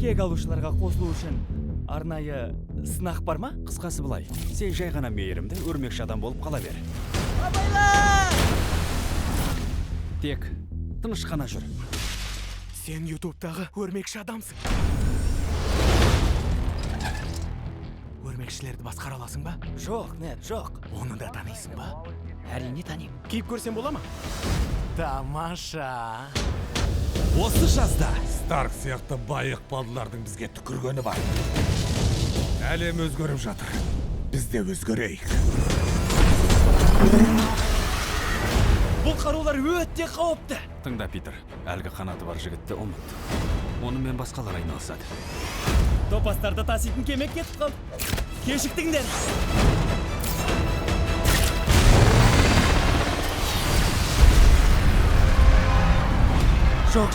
кек алушыларға қосылу үшін арнайы сынақ бар ма? Қысқасы былай, сен жай ғана мейірімді өрмекші адам болып қала бер. Абайлар! Тек тыныш қана жүр. Сен ютубтағы өрмекші адамсың. Өрмекшілерді басқара аласың ба? Жоқ, нет, жоқ. Оны да танисың ба? Әрине танимын. Кейіп көрсем бола ма? Тамаша. Осы жазда Старк сияқты бай ықпалдылардың бізге түкіргені бар. Әлем өзгеріп жатыр. Біз де өзгерейік. Бұл қарулар өте қауіпті. Тыңда, Питер, әлгі қанаты бар жігітті ұмыт. Онымен басқалар айналысады. Топастарды таситын кеме кетіп қалды. Кешіктіңдер. Жоқ.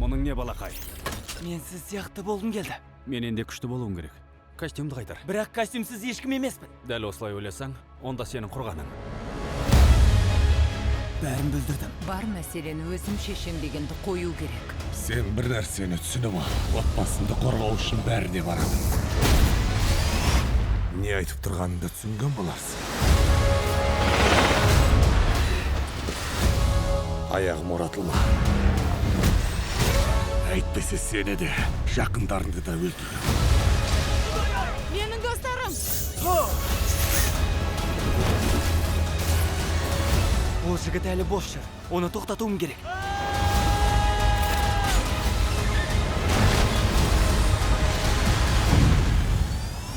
Мұның не балақай? Мен сіз сияқты болғым келді. Менен де күшті болуың керек. Костюмді қайтар. Бірақ костюмсіз ешкім емеспін. Дәл осылай ойласаң, онда сенің құрғаның. Бәрін бүлдірдім. Бар мәселені өзім шешем дегенді қою керек. Сен бір нәрсені түсініп ал. Отбасыңды қорғау үшін бәріне барады. Не айтып тұрғаныңды түсінген боларсың. Аяғым оратылма. Әйтпесе сені де, жақындарыңды да өлтірем. Менің достарым! Ол жігіт әлі бос жүр. Оны тоқтатуым керек.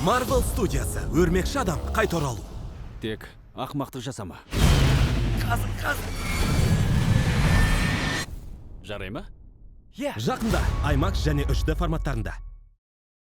Marvel студиясы өрмекші адам қайта оралу. Тек ақмақтық жасама. Қазын. Жарай ма? Иә. Жақында IMAX және 3D форматтарында.